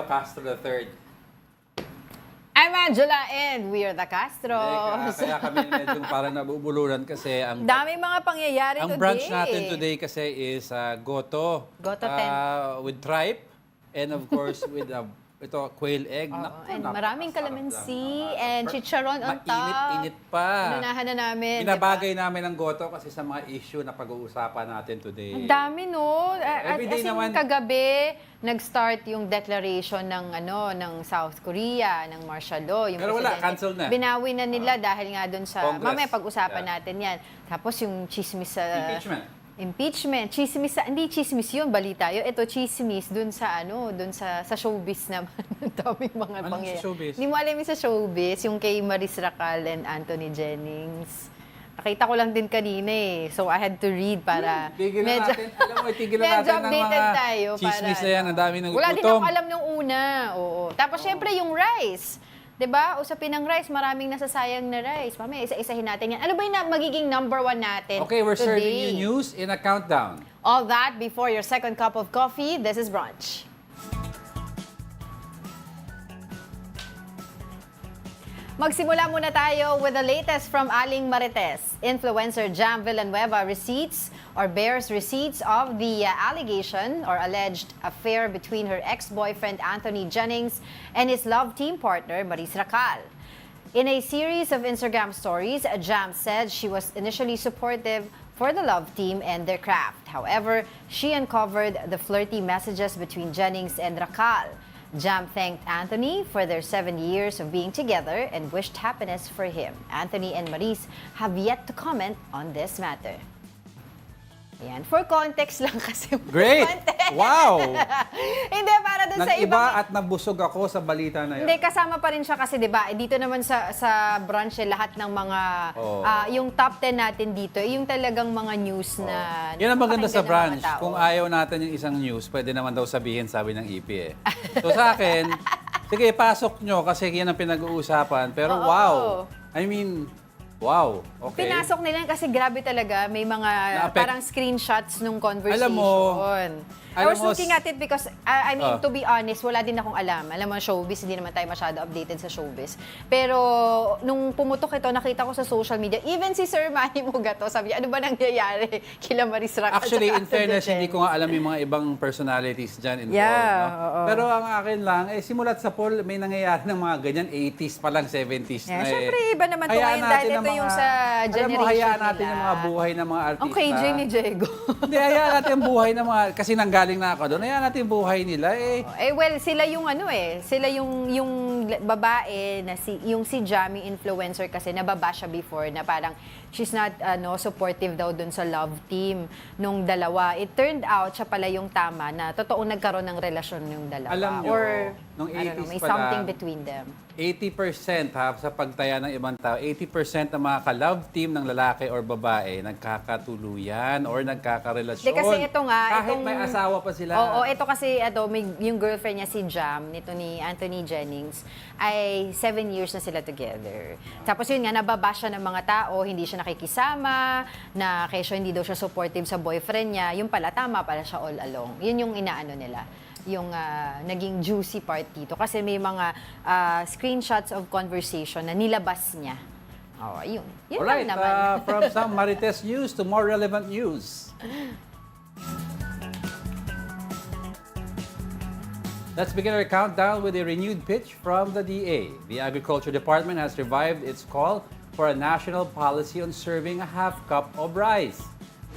Castro III. I'm Angela and we are the Castros. Kaya kami medyo parang nabubuluran kasi ang Daming mga pangyayari ang today. brunch natin today kasi is goto. Goto With tripe and of course with ito quail egg. And maraming calamansi and chicharon on top. Mainit-init pa. Inunahan na namin. Binabagay namin ang goto kasi sa mga issue na pag-uusapan natin today. Ang dami, no? Everyday As in, naman. Kagabi, nag-start yung declaration ng South Korea, ng martial law. Yung Pero wala, presidente. cancel na. Binawi na nila dahil nga doon sa... Congress. Mamaya pag-usapan natin yan. Tapos yung chismis sa... Impeachment. Chismis hindi chismis yun, balita yun. Ito chismis dun sa sa showbiz naman. Ang daming mga Anong sa showbiz? Hindi mo alam yung sa showbiz, yung kay Maris Racal and Anthony Jennings. Nakita ko lang din kanina eh. So I had to read para Tigilan natin. Alam mo, tigilan medyo natin ng updated mga tayo. chismis na yan. Ang dami ng wala din ako alam nung una. Oo. Tapos syempre yung rice. 'Di ba? Usapin ng rice, maraming nasasayang na rice. Mamaya isa-isahin natin yan. Ano ba yung magiging number 1 natin Okay, we're today? serving you news in a countdown. All that before your second cup of coffee. This is Brunch. Magsimula muna tayo with the latest from Aling Marites. Influencer Jam Villanueva bears receipts of the allegation or alleged affair between her ex-boyfriend Anthony Jennings and his love team partner Maris Racal. In a series of Instagram stories, Jam said she was initially supportive for the love team and their craft. However, she uncovered the flirty messages between Jennings and Racal. Jam thanked Anthony for their 7 years of being together and wished happiness for him. Anthony and Maris have yet to comment on this matter. Ayan. For context lang kasi. Great! Context. Wow! Hindi, para dun sa Nag-iba ibang... at nabusog ako sa balita na yun. Hindi, kasama pa rin siya kasi, di ba, dito naman sa brunch, lahat ng mga, yung top 10 natin dito, yung talagang mga news na... Yan ang maganda sa napakinggan ng mga brunch. tao. Kung ayaw natin yung isang news, pwede naman daw sabihin, sabi ng EP eh. So sa akin, sige, pasok nyo kasi yan ang pinag-uusapan. Pero wow! I mean, wow. Okay. Pinasok nila kasi grabe talaga. May mga parang screenshots nung conversation. Alam mo, I was looking at it because, I mean, to be honest, wala din akong alam. Alam mo, showbiz, hindi naman tayo masyado updated sa showbiz. Pero, nung pumutok ito, nakita ko sa social media, even si Sir Manny Mugato, sabi niya, ano ba nangyayari kila Maris Racal? Actually, in fairness, hindi ko nga alam yung mga ibang personalities dyan involved. Yeah, no? Pero ang akin lang, simulat sa poll, may nangyayari ng mga ganyan, 80s pa lang, 70s na eh. Siyempre, iba naman ito ngayon dahil ito yung sa generation alam mo, hayaan natin yung mga buhay ng mga artista. Ang KJ ni Diego. Hindi, hayaan natin yung buhay ng mga, kasi nanggaling na ako doon, hayaan natin yung buhay nila eh. Well, sila yung sila yung babae na yung si Jamie influencer kasi nababa siya before na parang she's not supportive daw dun sa love team nung dalawa. It turned out siya pala yung tama na totoong nagkaroon ng relasyon yung dalawa. Alam nyo, or nung 80s may pa something lang, between them. 80% sa pagtaya ng ibang tao, 80% ng mga ka-love team ng lalaki or babae nagkakatuluyan or nagkakarelasyon. Kasi ito nga, kahit may asawa pa sila. Oo, ito kasi yung girlfriend niya si Jam, nito ni Anthony Jennings, ay 7 years na sila together. Tapos yun nga, nababa siya ng mga tao, hindi siya nakikisama, na kesyo hindi daw siya supportive sa boyfriend niya. Yung pala, tama pala siya all along. Yun yung inaano nila. Yung naging juicy part dito. Kasi may mga screenshots of conversation na nilabas niya. Oh, yun. Yun Alright, lang naman. from some Marites news to more relevant news. Let's begin our countdown with a renewed pitch from the DA. The Agriculture Department has revived its call for a national policy on serving a half cup of rice.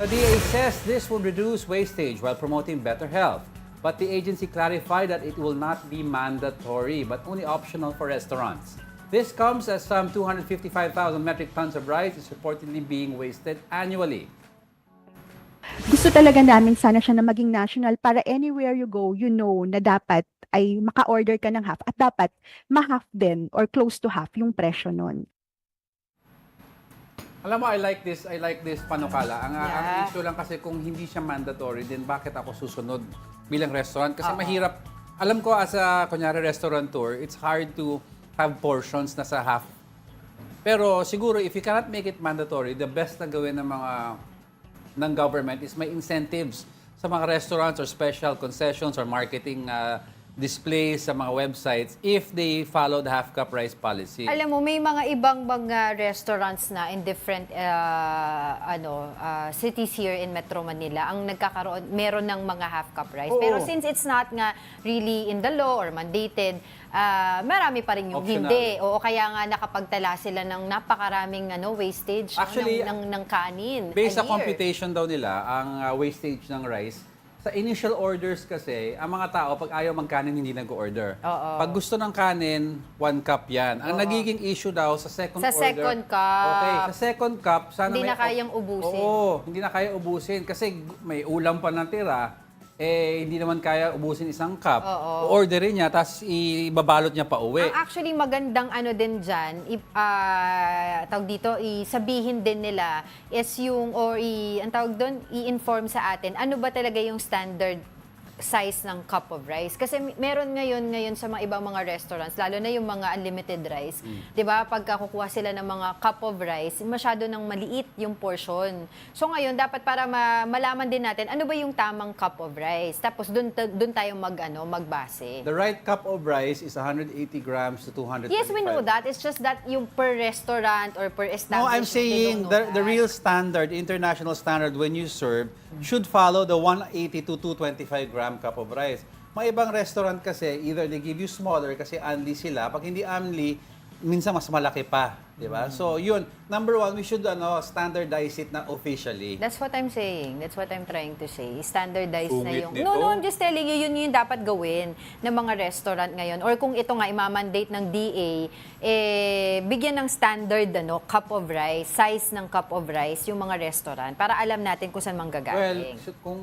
The DA says this will reduce wastage while promoting better health. But the agency clarified that it will not be mandatory, but only optional for restaurants. This comes as some 255,000 metric tons of rice is reportedly being wasted annually. Gusto talaga namin sana siya na maging national para anywhere you go, you know na dapat ay maka-order ka ng half at dapat ma-half din or close to half yung presyo nun. Alam mo, I like this panukala. Ang issue lang kasi kung hindi siya mandatory, then bakit ako susunod bilang restaurant? Kasi mahirap. Alam ko as a, kunyari, restaurateur, it's hard to have portions na sa half. Pero siguro, if you cannot make it mandatory, the best na gawin ng government is may incentives sa mga restaurants or special concessions or marketing display sa mga websites if they follow the half-cup rice policy. Alam mo, may mga ibang mga restaurants na in different cities here in Metro Manila ang meron ng mga half-cup rice. Oo. Pero since it's not nga really in the law or mandated, marami pa rin yung Optional. hindi. Oo, kaya nga nakapagtala sila ng napakaraming wastage Actually, ng kanin. Based a sa year. computation daw nila, ang wastage ng rice, sa initial orders kasi, ang mga tao, pag ayaw magkanin, hindi nag-order. Oo. Pag gusto ng kanin, 1 cup yan. Ang nagiging issue daw sa second Sa order. second cup. Okay, sa second cup, sana Hindi may... na kayang ubusin. Oo, hindi na kaya ubusin. Kasi may ulam pa natira, hindi naman kaya ubusin isang cup. Oo. Orderin niya, tapos ibabalot niya pa uwi. Ang actually magandang din dyan, tawag dito, sabihin din nila is ang tawag doon, i-inform sa atin, ano ba talaga yung standard size ng cup of rice. Kasi meron ngayon sa mga ibang mga restaurants, lalo na yung mga unlimited rice, 'di ba? Pagka kukuha sila ng mga cup of rice, masyado nang maliit yung portion. So ngayon dapat para malaman din natin ano ba yung tamang cup of rice. Tapos doon tayo magbase. The right cup of rice is 180 grams to 225. Yes, we know that. It's just that yung per restaurant or per establishment. No, I'm saying the real standard, international standard when you serve should follow the 180 to 225 gram cup of rice. May ibang restaurant kasi, either they give you smaller kasi unli sila. Pag hindi unli, minsan mas malaki pa. Diba? So, yun. Number one, we should standardize it na officially. That's what I'm saying. That's what I'm trying to say. Standardize na Sungit yung... nito. No, I'm just telling you, yun yung dapat gawin ng mga restaurant ngayon. Or kung ito nga, imamandate ng DA, bigyan ng standard cup of rice, size ng cup of rice, yung mga restaurant, para alam natin kung saan Well, manggagaling. kung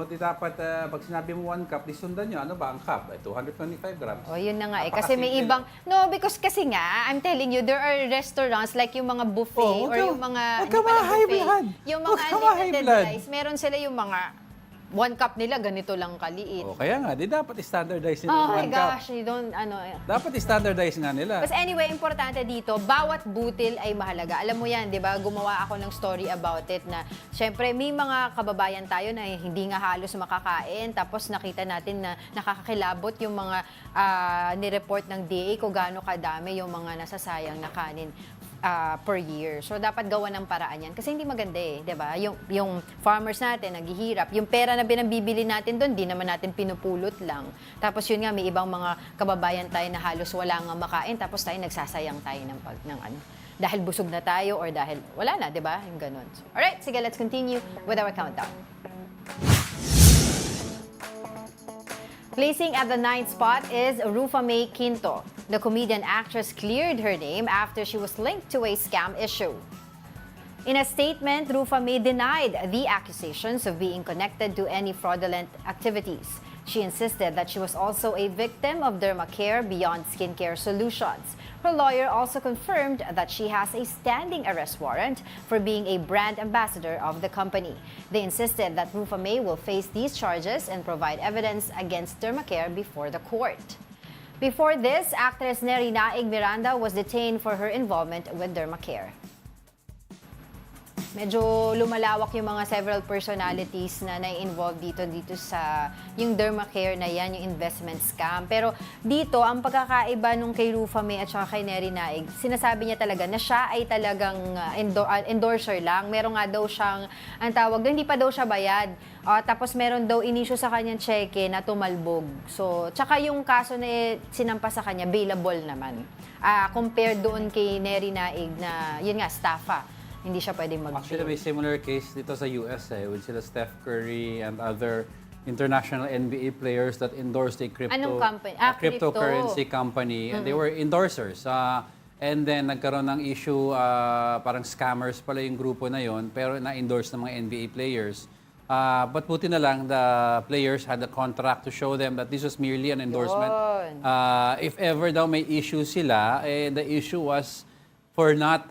di dapat, pag sinabi mo 1 cup, di sundan nyo, ano ba ang cup? 225 grams. O, yun na nga eh. Kasi may Napakasimple ibang... No, because kasi nga, I'm telling you, there are restaurants like yung mga buffet Oh, or yung mga... wag hindi ka pala ma-high buffet, blood. yung Wag mga ka ma-high unlimited blood. rice, meron sila yung mga 1 cup nila, ganito lang kaliit. O, kaya nga, di dapat standardize nila Oh yung my 1 cup. gosh, you don't, Dapat standardize nga nila. But anyway, importante dito, bawat butil ay mahalaga. Alam mo yan, di ba? Gumawa ako ng story about it na, syempre, may mga kababayan tayo na hindi nga halos makakain. Tapos nakita natin na nakakakilabot yung mga nireport ng DA kung gaano kadami yung mga nasasayang na kanin per year. So, dapat gawa ng paraan yan. Kasi hindi maganda eh, di ba? Yung farmers natin, naghihirap. Yung pera na binabibili natin doon, di naman natin pinupulot lang. Tapos yun nga, may ibang mga kababayan tayo na halos wala nga makain, tapos tayo nagsasayang tayo ng dahil busog na tayo or dahil wala na, di ba? Yung ganun. So, alright, sige, let's continue with our countdown. Placing at the 9th spot is Rufa May Quinto. The comedian actress cleared her name after she was linked to a scam issue. In a statement, Rufa May denied the accusations of being connected to any fraudulent activities. She insisted that she was also a victim of Dermacare Beyond Skincare Solutions. Her lawyer also confirmed that she has a standing arrest warrant for being a brand ambassador of the company. They insisted that Rufa May will face these charges and provide evidence against Dermacare before the court. Before this, actress Neri Naig Miranda was detained for her involvement with Dermacare. Medyo lumalawak yung mga several personalities na na-involve dito sa yung Dermacare na yan, yung investment scam. Pero dito, ang pagkakaiba nung kay Rufa May at saka kay Neri Naig, sinasabi niya talaga na siya ay talagang endorser lang. Meron nga daw siyang, ang tawag doon, hindi pa daw siya bayad. Tapos meron daw inisyu sa kanyang cheque na tumalbog. So, tsaka yung kaso na sinampa sa kanya, bailable naman. Compared doon kay Neri Naig na, yun nga, staffa. Hindi siya pwedeng mag-bail. Actually, may similar case dito sa US with sila Steph Curry and other international NBA players that endorsed a Anong company? cryptocurrency company. And they were endorsers. And then, nagkaroon ng issue, parang scammers pala yung grupo na yon, pero na-endorse ng mga NBA players. But buti na lang, the players had a contract to show them that this was merely an endorsement. If ever daw may issue sila, the issue was for not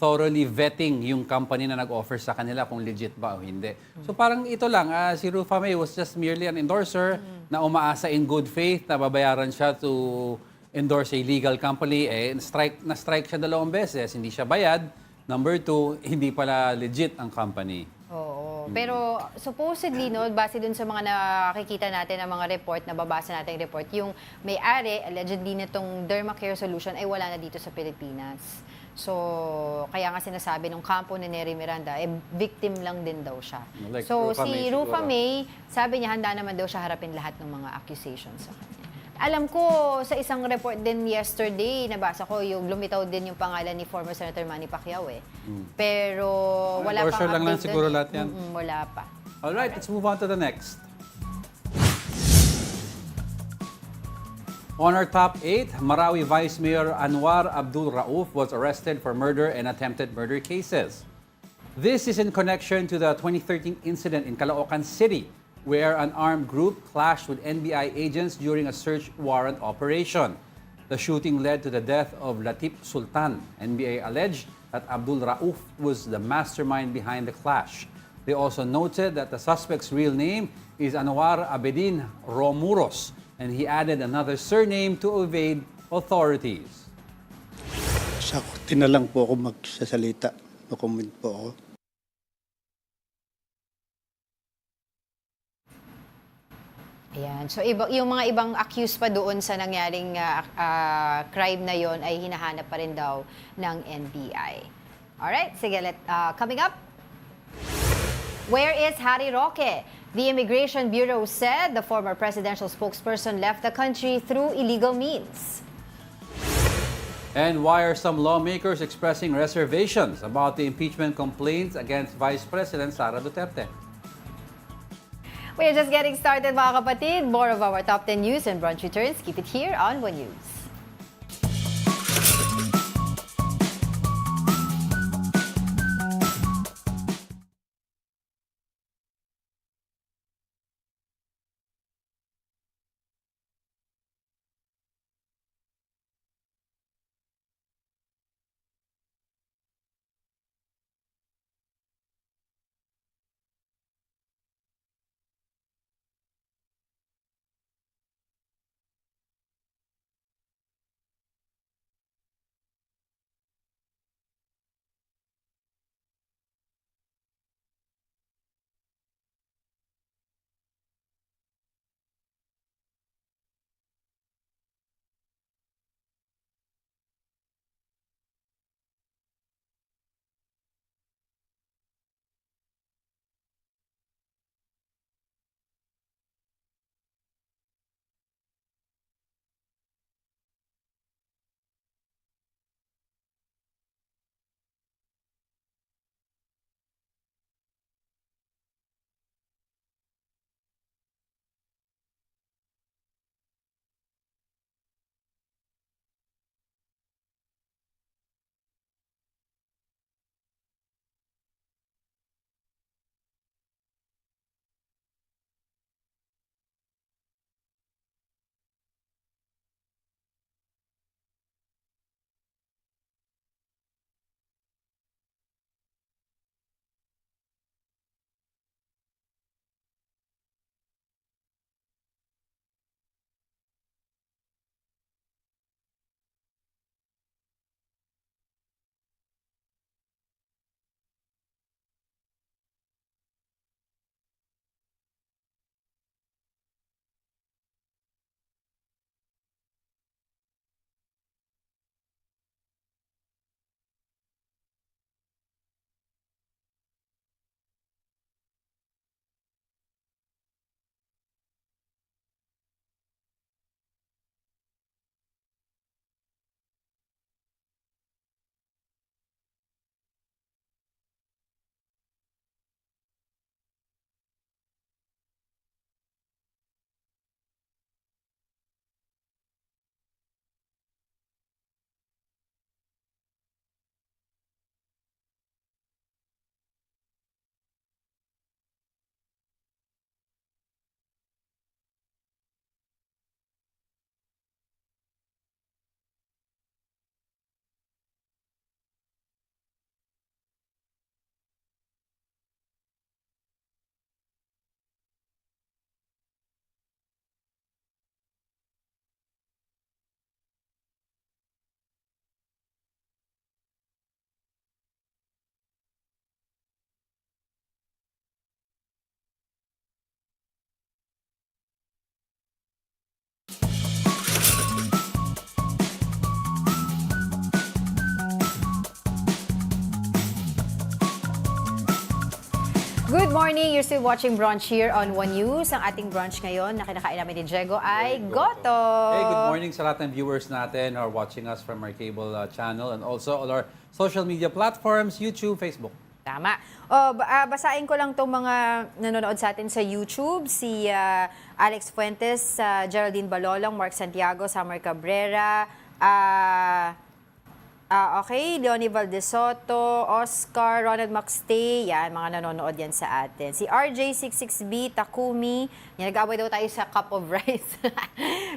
thoroughly vetting yung company na nag-offer sa kanila kung legit ba o hindi. So parang ito lang, si Rufa May was just merely an endorser na umaasa in good faith na babayaran siya to endorse a legal company. Na-strike siya 2 beses, hindi siya bayad. Number 2, hindi pala legit ang company. Oo. Pero supposedly, no, base dun sa mga nakikita natin ng mga report, nababasa natin yung report, yung may-ari, allegedly nitong Dermacare Solution ay wala na dito sa Pilipinas. So, kaya nga sinasabi nung kampo ni Nery Miranda, victim lang din daw siya. Like So, Rufa May si Rufa siguro. May, sabi niya handa naman daw siya harapin lahat ng mga accusations sa kanya. Alam ko, sa isang report din yesterday, nabasa ko, yung lumitaw din yung pangalan ni former Senator Manny Pacquiao eh. Pero wala pang Endorser lang update siguro dun eh. lahat yan. Wala pa. Alright, let's move on to the next. On our top 8, Marawi Vice Mayor Anwar Abdul Rauf was arrested for murder and attempted murder cases. This is in connection to the 2013 incident in Caloocan City, where an armed group clashed with NBI agents during a search warrant operation. The shooting led to the death of Latif Sultan. NBI alleged that Abdul Rauf was the mastermind behind the clash. They also noted that the suspect's real name is Anwar Abedin Romuros, and he added another surname to evade authorities. Sa tinalang po ako magsasalita. No-comment po ako. Ayan. So, yung mga ibang accused pa doon sa nangyaring crime na yon ay hinahanap pa rin daw ng NBI. Alright, sige, coming up. Where is Harry Roque? The Immigration Bureau said the former presidential spokesperson left the country through illegal means. And why are some lawmakers expressing reservations about the impeachment complaints against Vice President Sara Duterte? We're just getting started, mga kapatid. More of our top 10 news and brunch returns. Keep it here on One News. Good morning! You're still watching Brunch here on One News. Ang ating brunch ngayon na kinakain namin ni Diego ay goto. Hey, good morning sa lahat ng viewers natin who are watching us from our cable channel and also all our social media platforms, YouTube, Facebook. Tama. Basahin ko lang itong mga nanonood sa atin sa YouTube. Si Alex Fuentes, Geraldine Balolong, Mark Santiago, Summer Cabrera, okay, Leonie Valdesoto, Oscar, Ronald Maxtay, yan, mga nanonood yan sa atin. Si RJ66B, Takumi, yan, nag-away daw tayo sa cup of rice.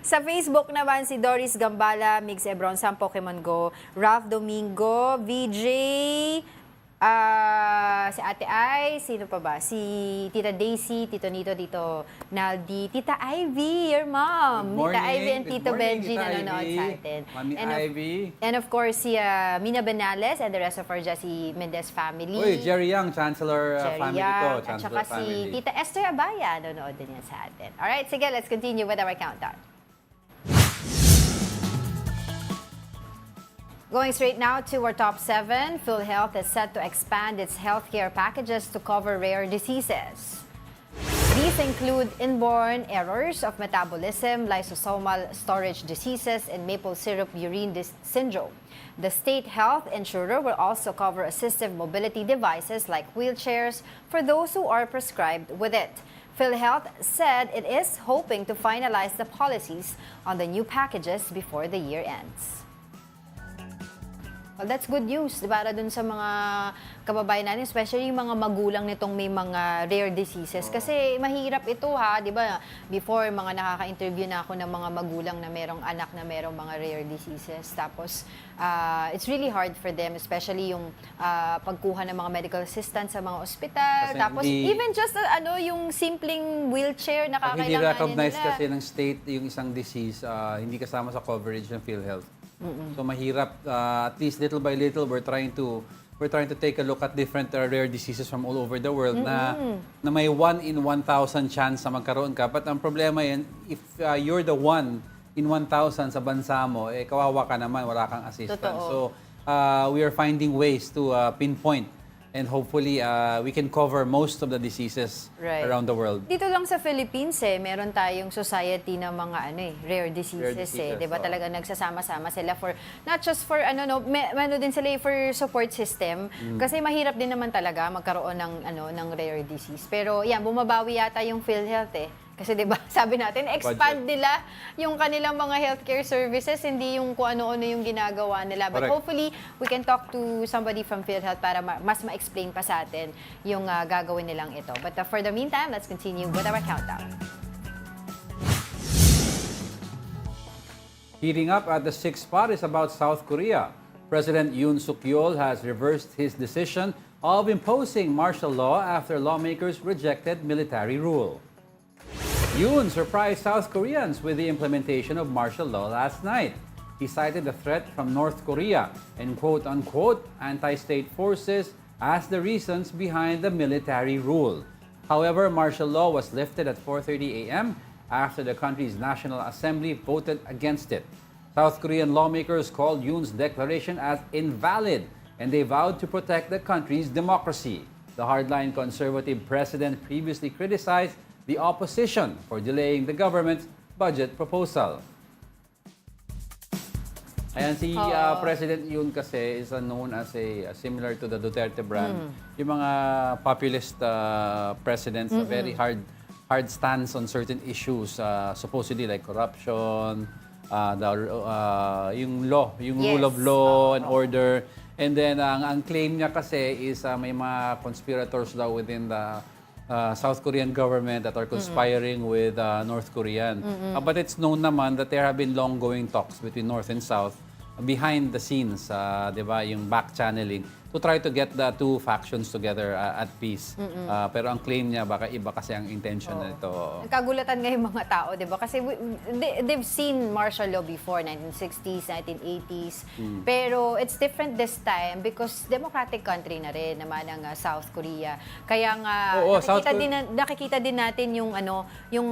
Sa Facebook naman, si Doris Gambala, Migs Ebron, Sam Pokemon Go, Ralph Domingo, VJ, si Ate Ai, sino pa ba? Si Tita Daisy, Tito Nito, Tito Naldi, Tita Ivy, your mom. Good morning. Tita Ivy and Good Tito morning, Benji Tita nanonood Ivy. sa atin. Mami Ivy. And of course, si Mina Benales and the rest of our Jesse Mendez family. Uy, Jerry Young, Chancellor Jerry family Yang, to. at Chancellor saka family. si Tita Esther Abaya, nanonood din yan sa atin. Alright, sige, let's continue with our countdown. Going straight now to our top 7, PhilHealth is set to expand its healthcare packages to cover rare diseases. These include inborn errors of metabolism, lysosomal storage diseases, and maple syrup urine syndrome. The state health insurer will also cover assistive mobility devices like wheelchairs for those who are prescribed with it. PhilHealth said it is hoping to finalize the policies on the new packages before the year ends. Well, that's good news, di ba? Para dun sa mga kababayan natin, especially yung mga magulang nitong may mga rare diseases. Kasi mahirap ito ha, di ba? Before, mga nakaka-interview na ako ng mga magulang na merong anak na merong mga rare diseases. Tapos, it's really hard for them, especially yung pagkuha ng mga medical assistance sa mga ospital. Kasi Tapos, even just yung simpleng wheelchair na Pag hindi kakailanganin recognize nila. kasi ng state yung isang disease, hindi kasama sa coverage ng PhilHealth. So mahirap, at least little by little, we're trying to take a look at different rare diseases from all over the world na may 1 in 1,000 chance na magkaroon ka. But ang problema yan, if you're the 1 in 1,000 sa bansa mo, kawawa ka naman, wala kang assistance. Totoo. So we are finding ways to pinpoint and hopefully we can cover most of the diseases around the world. Dito lang sa Philippines meron tayong society ng mga rare diseases, diseases, 'di ba? Talaga nagsasama-sama sila for not just for din sila for support system kasi mahirap din naman talaga magkaroon ng rare disease. Pero yan, bumabawi yata yung PhilHealth Kasi 'di ba, sabi natin expand nila yung kanilang mga healthcare services, hindi yung kung ano-ano yung ginagawa nila. But hopefully, we can talk to somebody from PhilHealth para mas ma-explain pa sa atin yung gagawin nilang ito. But for the meantime, let's continue with our countdown. Heating up at the 6th spot is about South Korea. President Yoon Suk-yeol has reversed his decision of imposing martial law after lawmakers rejected military rule. Yoon surprised South Koreans with the implementation of martial law last night. He cited the threat from North Korea and quote-unquote anti-state forces as the reasons behind the military rule. However, martial law was lifted at 4:30 a.m. after the country's National Assembly voted against it. South Korean lawmakers called Yoon's declaration as invalid and they vowed to protect the country's democracy. The hardline conservative president previously criticized the opposition for delaying the government's budget proposal. Ayan, si President Yoon kasi is known as similar to the Duterte brand. Yung mga populist presidents, a very hard stance on certain issues, supposedly like corruption, yung law, yung rule of law and order. And then, ang claim niya kasi is may mga conspirators daw within the South Korean government that are conspiring with North Korean. But it's known naman that there have been long-going talks between North and South behind the scenes, di ba, yung back-channeling to try to get the two factions together at peace. Pero ang claim niya, baka iba kasi ang intention nito. Nagkagulatan nga yung mga tao, di ba? Kasi they've seen martial law before, 1960s, 1980s. Pero it's different this time because democratic country na rin naman ang South Korea. Kaya nga, nakikita din natin yung, yung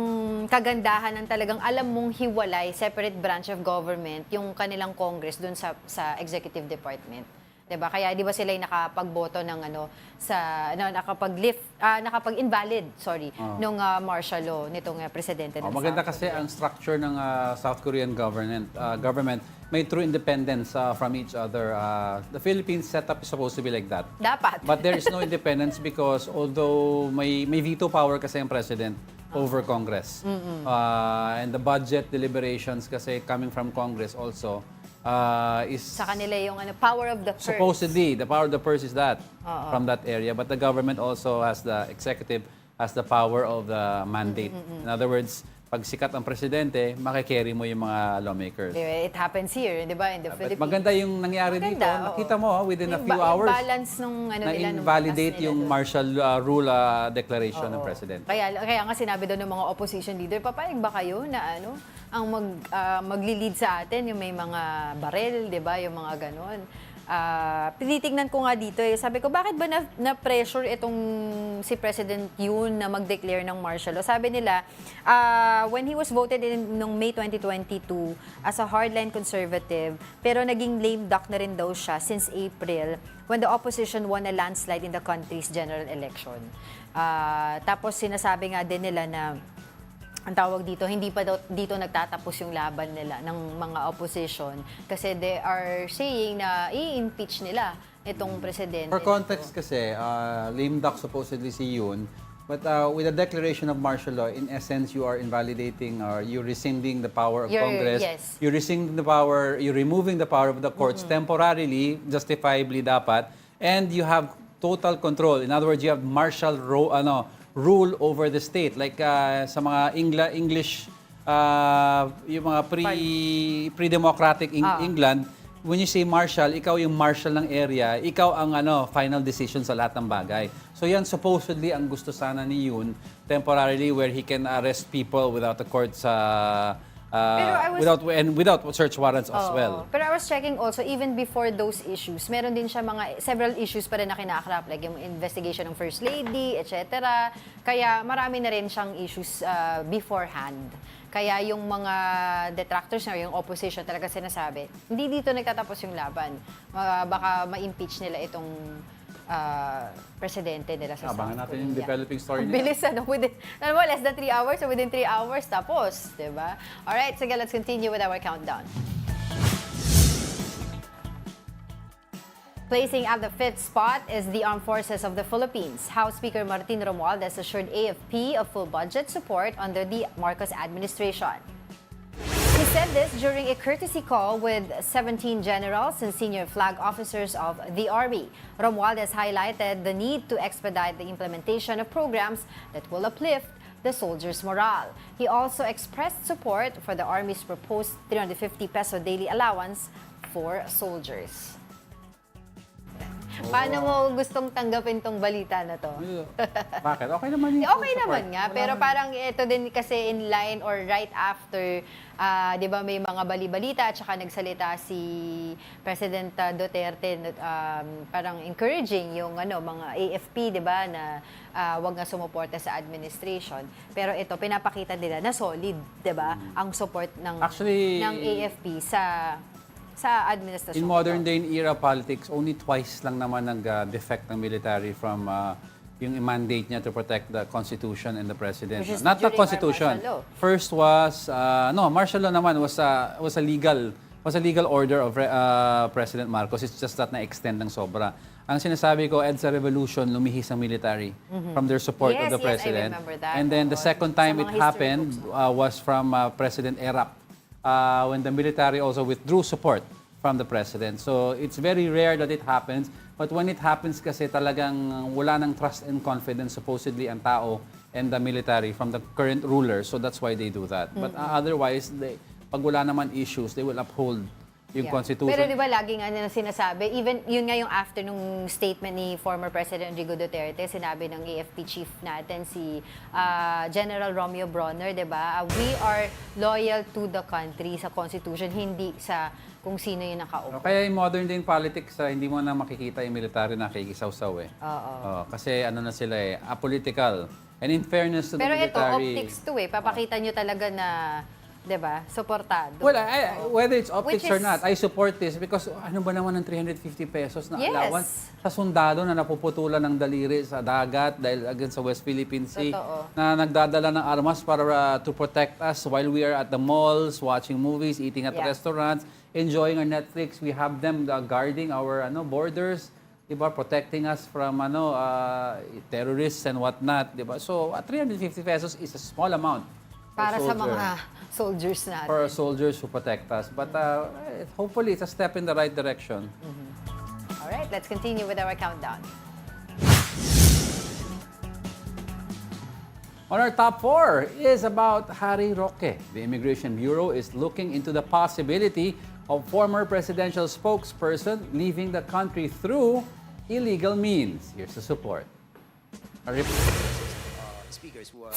kagandahan ng talagang alam mong hiwalay, separate branch of government, yung kanilang Congress dun sa executive department. 'Diba? Kaya 'di ba sila yung nakapagboto ng nakapag-invalid, nung martial law nitong presidente ng Maganda South kasi Korea. ang structure ng South Korean government may true independence from each other. The Philippines setup is supposed to be like that. Dapat. But there is no independence because although may veto power kasi ang president over Congress. And the budget deliberations kasi coming from Congress also is Sa kanila yung power of the purse. supposedly the power of the purse is that from that area. But the government also has the executive has the power of the mandate. In other words, pag sikat ang presidente, makikerry mo yung mga lawmakers. It happens here, 'di ba, in the But Philippines. maganda yung nangyari dito. Maganda, oo. Nakita mo within a Yung few hours balance nung nila nung na-invalidate batas nila yung doon. martial rule declaration ng president. Kaya nga sinabi doon ng mga opposition leader, papayag ba kayo na ang magli-lead sa atin yung may mga barel, 'di ba, yung mga ganon. Tinitingnan ko nga dito sabi ko, bakit ba na-pressure itong si President Yoon na mag-declare ng martial law? Sabi nila, when he was voted in noong May 2022 as a hardline conservative, pero naging lame duck na rin daw siya since April when the opposition won a landslide in the country's general election. Tapos sinasabi nga din nila na ang tawag dito, hindi pa dito nagtatapos yung laban nila ng mga opposition kasi they are saying na i-impeach nila itong presidente. For context kasi, lame duck supposedly si Yoon, but with the declaration of martial law, in essence, you are invalidating or you're rescinding the power of Congress. Yes. You're rescinding the power, you're removing the power of the courts temporarily, justifiably dapat, and you have total control. In other words, you have martial rule over the state. Like sa mga English, yung mga pre-democratic England, when you say martial, ikaw yung marshal ng area, ikaw ang final decision sa lahat ng bagay. So yan supposedly ang gusto sana ni Yoon, temporarily where he can arrest people without the courts without search warrants as well. Pero I was checking also, even before those issues, meron din siya several issues pa rin na kinakrap, like yung investigation ng First Lady, etc. Kaya marami na rin siyang issues beforehand. Kaya yung mga detractors na yung opposition talaga sinasabi, hindi dito nagtatapos yung laban. Baka ma-impeach nila itong presidente nila sa South Korea. Abangan natin yung developing story Ang nila. bilis, less than 3 hours, so within 3 hours, tapos, diba? Alright, sige, let's continue with our countdown. Placing at the 5th spot is the Armed Forces of the Philippines. House Speaker Martin Romualdez assured AFP of full budget support under the Marcos administration. He said this during a courtesy call with 17 generals and senior flag officers of the Army. Romualdez highlighted the need to expedite the implementation of programs that will uplift the soldiers' morale. He also expressed support for the Army's proposed 350 peso daily allowance for soldiers. Paano mo gustong tanggapin tong balita na to? Bakit? Okay naman yung Okay support. naman nga, pero parang ito din kasi in line or right after, di ba may mga bali-balita at saka nagsalita si President Duterte, parang encouraging yung mga AFP, di ba, na wag nga sumuporta sa administration. Pero ito, pinapakita nila na solid, di ba, ang support ng AFP sa administrasyon. In modern day era politics, only twice lang naman nag-defect ng military from yung mandate niya to protect the Constitution and the President. Which is Not the during our Constitution. martial law. First was, martial law naman was a legal order of President Marcos. It's just that na-extend ng sobra. Ang sinasabi ko, EDSA Revolution, lumihis ang military from their support of the President. I remember that. And then the second time Sa it mga history happened books. was from President Erap. When the military also withdrew support from the president. So it's very rare that it happens. But when it happens kasi talagang wala ng trust and confidence supposedly ang tao and the military from the current ruler. So that's why they do that. But otherwise, pag wala naman issues, they will uphold yung Constitution. Pero di ba laging sinasabi, even yun nga yung after nung statement ni former President Rodrigo Duterte, sinabi ng AFP chief natin si General Romeo Bronner, di ba? We are loyal to the country, sa Constitution, hindi sa kung sino yung nakaupo. Kaya in modern day politics, hindi mo na makikita yung military na kikisaw-saw eh. Kasi na sila apolitical. And in fairness to Pero the ito, military... optics to papakita nyo talaga na 'Diba? Suportado. Well, whether it's optics Which or is- not, I support this because ano ba naman ng 350 pesos na Yes. allowance sa sundalo na napuputulan ng daliri sa dagat dahil again sa West Philippine Sea Totoo. na nagdadala ng armas para to protect us while we are at the malls, watching movies, eating at Yeah. restaurants, enjoying our Netflix. We have them guarding our borders, 'di ba, protecting us from terrorists and whatnot, 'di ba? So, 350 pesos is a small amount for Para sa soldier. mga soldiers natin. For our soldiers who protect us. But hopefully, it's a step in the right direction. All right, let's continue with our countdown. On our top 4 is about Harry Roque. The Immigration Bureau is looking into the possibility of former presidential spokesperson leaving the country through illegal means. Here's the support.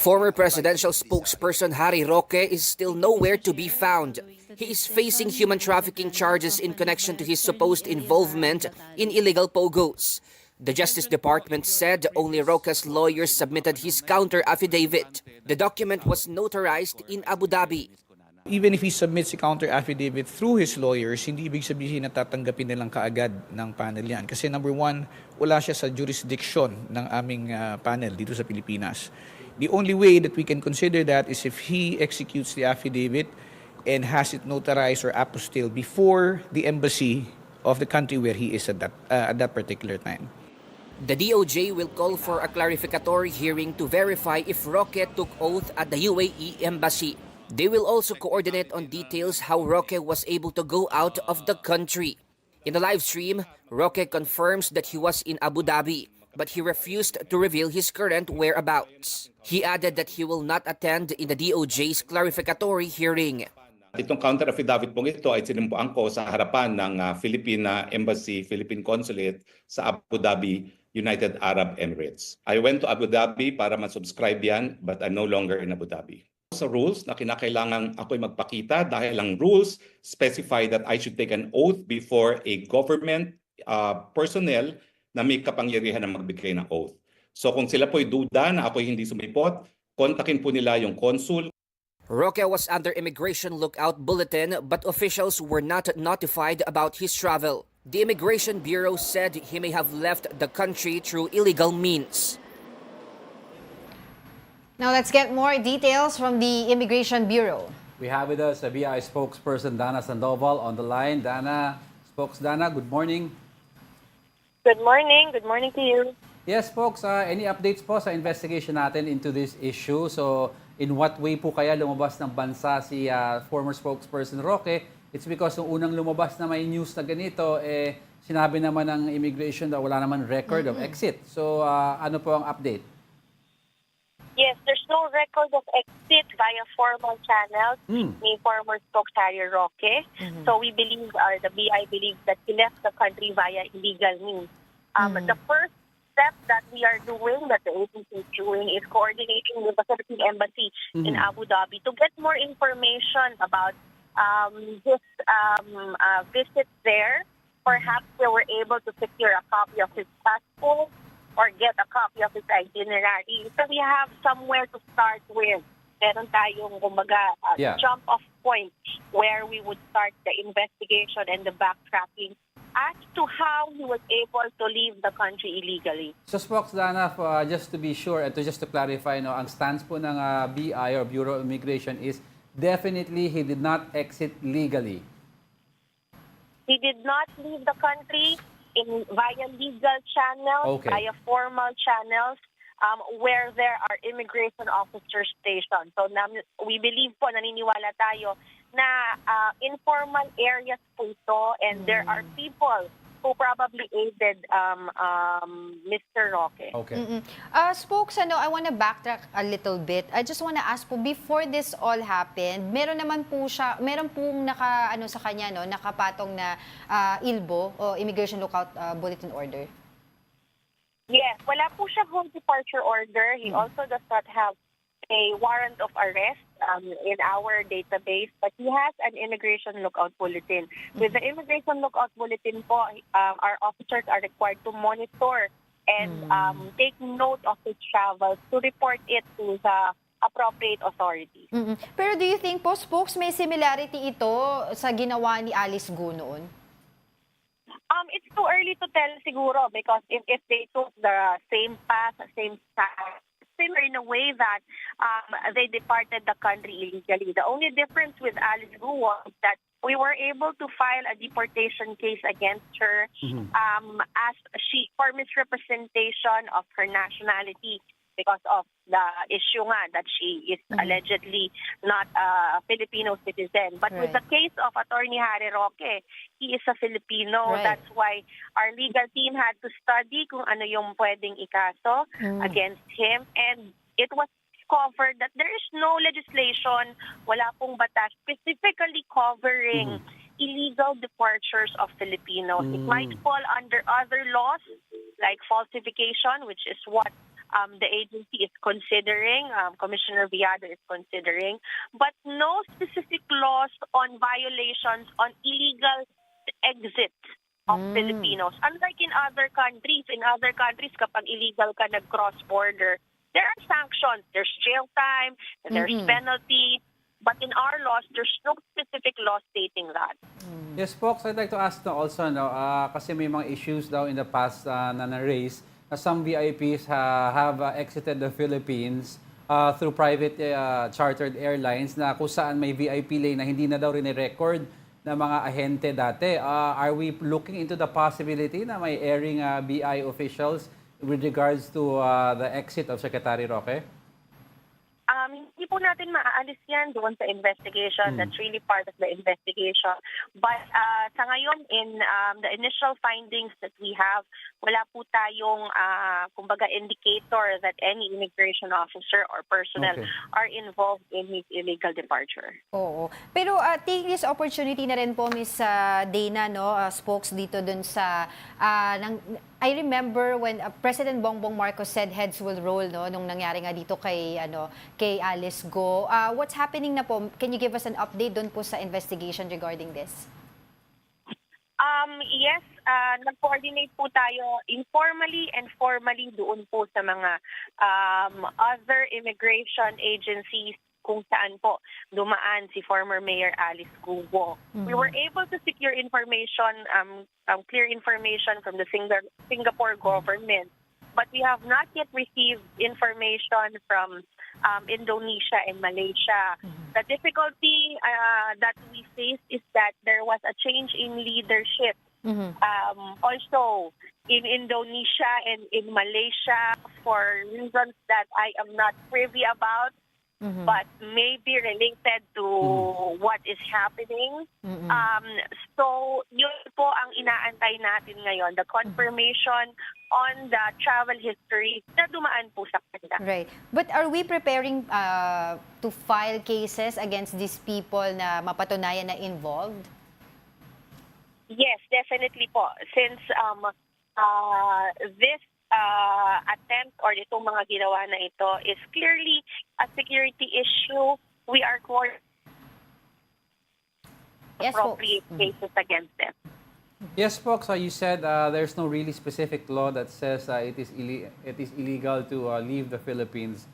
Former presidential spokesperson Harry Roque is still nowhere to be found. He is facing human trafficking charges in connection to his supposed involvement in illegal pogos. The Justice Department said only Roque's lawyers submitted his counter affidavit. The document was notarized in Abu Dhabi. Even if he submits a counter affidavit through his lawyers, hindi ibig sabihin na tatanggapin nilang kaagad ng panel yan. Kasi number one, wala siya sa jurisdiction ng aming panel dito sa Pilipinas. The only way that we can consider that is if he executes the affidavit and has it notarized or apostilled before the embassy of the country where he is at that particular time. The DOJ will call for a clarificatory hearing to verify if Roque took oath at the UAE embassy. They will also coordinate on details how Roque was able to go out of the country. In the live stream, Roque confirms that he was in Abu Dhabi, but he refused to reveal his current whereabouts. He added that he will not attend in the DOJ's clarificatory hearing. Itong counter affidavit pong ito ay sinumpuan ko sa harapan ng Philippine Embassy, Philippine Consulate sa Abu Dhabi, United Arab Emirates. I went to Abu Dhabi para ma-subscribe yan, but I'm no longer in Abu Dhabi. Sa rules na kinakailangan ako'y magpakita dahil ang rules specify that I should take an oath before a government personnel na may kapangyarihan na magbigay ng oath. So kung sila po'y duda na ako'y hindi sumipot, kontakin po nila yung consul. Roque was under immigration lookout bulletin, but officials were not notified about his travel. The Immigration Bureau said he may have left the country through illegal means. Now let's get more details from the Immigration Bureau. We have with us a BI spokesperson, Dana Sandoval, on the line. Dana, good morning. Good morning. Good morning to you. Yes, folks, any updates po sa investigation natin into this issue? So, in what way po kaya lumabas ng bansa si former spokesperson Roque? It's because nung unang lumabas na may news na ganito, sinabi naman ng immigration na wala naman record of exit. So, ano po ang update? Yes, there's no record of exit via formal channels ni former spokesperson Roque. So we believe, the BI believes that he left the country via illegal means. The first step that we are doing, that the agency is doing, is coordinating with the Philippine Embassy in Abu Dhabi to get more information about his visit there. Perhaps they were able to secure a copy of his passport or get a copy of his itinerary. So we have somewhere to start with. Meron tayong, kumbaga, jump-off point where we would start the investigation and the backtracking as to how he was able to leave the country illegally. So, Spokes Dana, just to be sure and just to clarify, ang stance po ng BI or Bureau of Immigration is definitely he did not exit legally. He did not leave the country via legal channels, via formal channels, where there are immigration officers stationed. So we believe po, naniniwala tayo, na informal areas po ito, and there are people who probably aided Mr. Roque. Okay. Spokes, I want to backtrack a little bit. I just want to ask po, before this all happened, meron pong sa kanya, nakapatong na ILBO o Immigration Lookout Bulletin Order? Yes, wala po siya home departure order. He also does not have a warrant of arrest in our database, but he has an Immigration Lookout Bulletin. With the Immigration Lookout Bulletin po, our officers are required to monitor and take note of his travels, to report it to the appropriate authority. Pero do you think po, spokes, may similarity ito sa ginawa ni Alice Go noon? It's too early to tell siguro because if they took the same path, same style, similar in a way that they departed the country illegally. The only difference with Alice Gu was that we were able to file a deportation case against her as she for misrepresentation of her nationality because of the issue nga that she is allegedly not a Filipino citizen. But with the case of Attorney Harry Roque, he is a Filipino. Right. That's why our legal team had to study kung ano yung pwedeng ikaso against him. And it was covered that there is no legislation, wala pong batas specifically covering illegal departures of Filipinos. It might fall under other laws like falsification, which is what the agency is considering, Commissioner Viado is considering, but no specific laws on violations on illegal exit of Filipinos. Unlike in other countries, kapag illegal ka nag-cross border, there are sanctions. There's jail time, there's penalty, but in our laws, there's no specific law stating that. Yes, folks, I'd like to ask na also, no, kasi may mga issues daw in the past na na-raise. Some VIPs have exited the Philippines through private chartered airlines na kung saan may VIP lane na hindi na daw rin record ng mga ahente dati. Are we looking into the possibility na may airing BI officials with regards to the exit of Secretary Roque? Hindi po natin maaalis yan doon sa investigation. That's really part of the investigation. But sa ngayon, in the initial findings that we have, wala po tayong, kumbaga, indicator that any immigration officer or personnel are involved in his illegal departure. Oo. Pero take this opportunity na rin po, Miss Dana, no, spokes dito dun sa I remember when President Bongbong Marcos said heads will roll, no, nung nangyari nga dito kay Alice Go. What's happening na po? Can you give us an update doon po sa investigation regarding this? Yes, nag-coordinate po tayo informally and formally doon po sa mga other immigration agencies kung saan po dumaan si former Mayor Alice Guo. We were able to secure information, clear information from the Singapore government, but we have not yet received information from Indonesia and Malaysia. The difficulty that we face is that there was a change in leadership. Also, in Indonesia and in Malaysia, for reasons that I am not privy about, but maybe related to what is happening. So, yun po ang inaantay natin ngayon, the confirmation on the travel history na dumaan po sa kanila. Right. But are we preparing to file cases against these people na mapatunayan na involved? Yes, definitely po. Since this attempt or itong mga ginawa na ito is clearly a security issue, we are coordinating appropriate cases against them. Yes, folks. So you said there's no really specific law that says it is illegal to leave the Philippines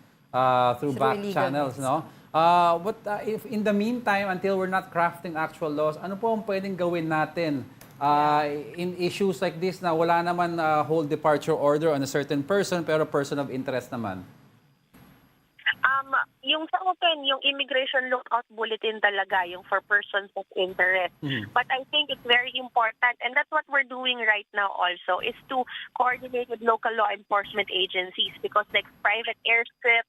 through back channels, no? But if in the meantime, until we're not crafting actual laws, ano po ang pwedeng gawin natin in issues like this na wala naman whole departure order on a certain person pero person of interest naman? Yung sa open, yung immigration lookout bulletin talaga, yung for persons of interest. But I think it's very important, and that's what we're doing right now also, is to coordinate with local law enforcement agencies because like private airstrips,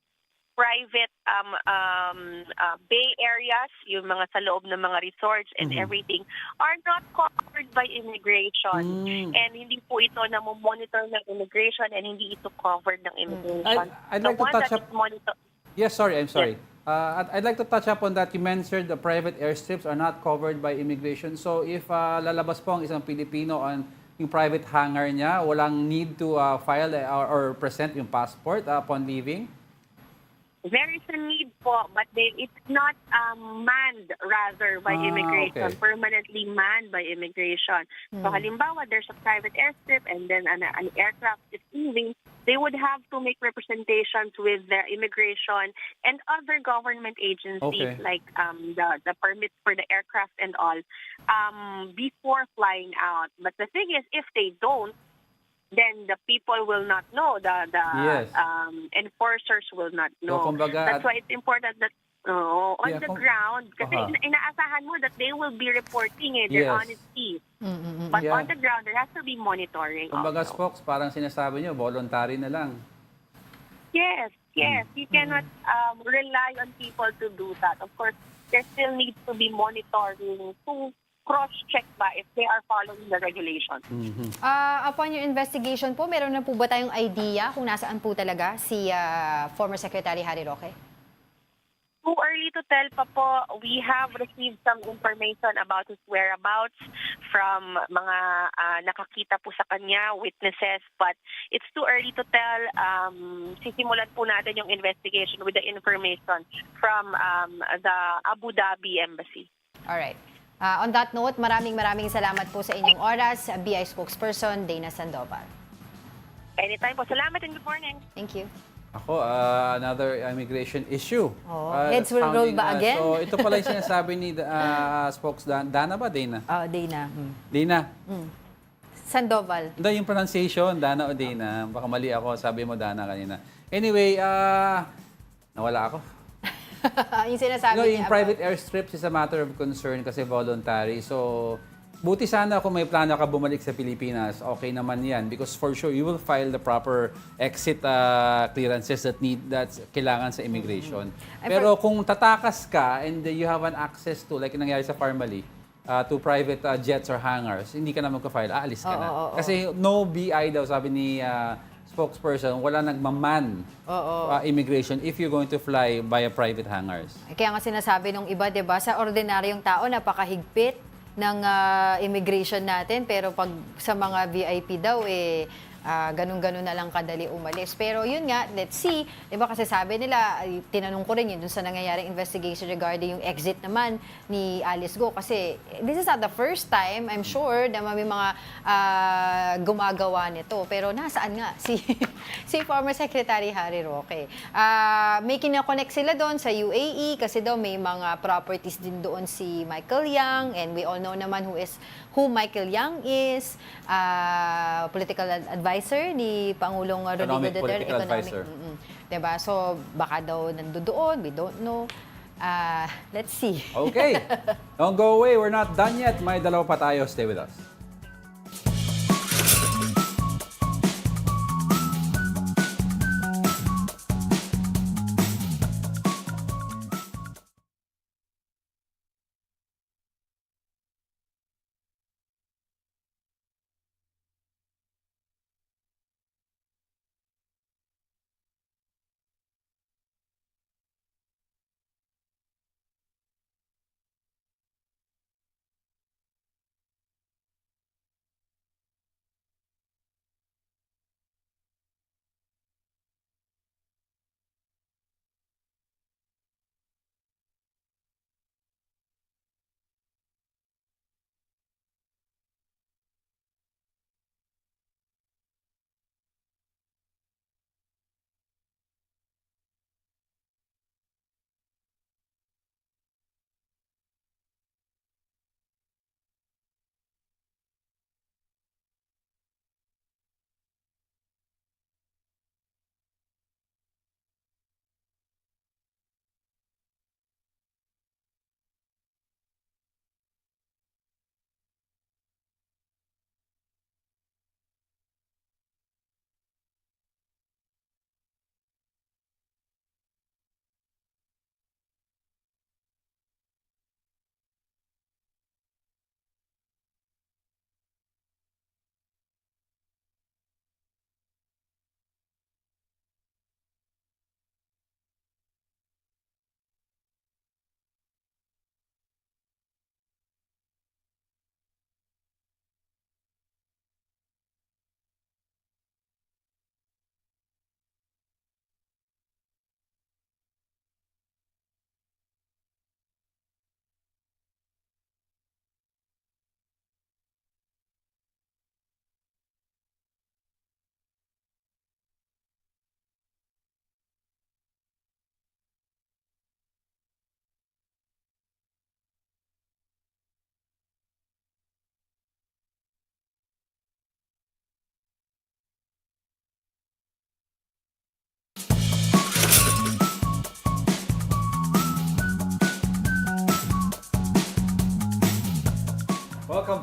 private bay areas, yung mga sa loob ng mga resorts and everything, are not covered by immigration. And hindi po ito na monitor ng immigration and hindi ito covered ng immigration. I'd like to touch up. Yes, sorry, I'm sorry. Yes. I'd like to touch up on that. You mentioned the private airstrips are not covered by immigration. So if lalabas po ang isang Pilipino on yung private hangar niya, walang need to file or present yung passport upon leaving? There is a need po, but it's not manned rather by immigration, Okay. permanently manned by immigration. So halimbawa, there's a private airstrip and then an aircraft is moving, they would have to make representations with the immigration and other government agencies Okay. like the permits for the aircraft and all before flying out. But the thing is, if they don't, then the people will not know. The Yes. enforcers will not So, know. kumbaga, That's why it's important that on Yeah, the ground, kasi Aha. inaasahan mo that they will be reporting their Yes. honesty. But Yeah. on the ground, there has to be monitoring kumbaga, also. spokes, parang sinasabi nyo, voluntary na lang. Yes, yes. You cannot rely on people to do that. Of course, there still needs to be monitoring to cross-check ba if they are following the regulations. Upon your investigation po, meron na po ba tayong idea kung nasaan po talaga si former Secretary Harry Roque? Too early to tell pa po. We have received some information about his whereabouts from mga nakakita po sa kanya, witnesses, but it's too early to tell. Sisimulan po natin yung investigation with the information from the Abu Dhabi Embassy. Alright. On that note, maraming salamat po sa inyong oras, BI spokesperson Dana Sandoval. Anytime po. Salamat and good morning. Thank you. Ako, another immigration issue. Heads will roll ba again? So, ito pala yung sinasabi ni spokes Dana ba? Dana? Dana. Dana. Sandoval. Hindi, yung pronunciation, Dana o Dana. Baka mali ako, sabi mo Dana kanina. Anyway, nawala ako. Yung sinasabi Yung niya private airstrips is a matter of concern kasi voluntary. So, buti sana kung may plano ka bumalik sa Pilipinas, okay naman yan. Because for sure, you will file the proper exit clearances that's kailangan sa immigration. Pero kung tatakas ka and you have an access to, like nangyari sa Parmali, to private jets or hangars, hindi ka na magka-file, aalis ka na. Kasi no BI daw, sabi ni spokesperson, wala nagmaman immigration if you're going to fly via private hangars. Kaya nga sinasabi nung iba, 'di ba, sa ordinaryong tao napakahigpit ng immigration natin, pero pag sa mga VIP daw ganun-ganun na lang kadali umalis. Pero yun nga, let's see. Diba kasi sabi nila, tinanong ko rin yun dun sa nangyayaring investigation regarding yung exit naman ni Alice Go. Kasi this is not the first time, I'm sure, na may mga gumagawa nito. Pero nasaan nga si former Secretary Harry Roque? May kinoconnect sila doon sa UAE kasi daw may mga properties din doon si Michael Yang, and we all know naman who Michael Yang is, political advisor ni Pangulong Rodrigo Duterte. Political advisor. Diba? So, baka daw nandoon, we don't know. Let's see. Okay. Don't go away. We're not done yet. May dalawa pa tayo. Stay with us.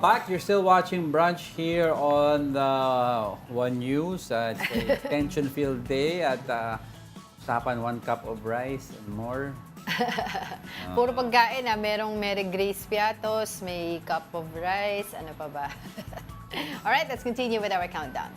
back. You're still watching Brunch here on the One News. It's a tension-filled day at usapan 1 cup of rice and more. Puro pagkain merong Mary Grace Piatos, may cup of rice, ano pa ba? Alright, let's continue with our countdown.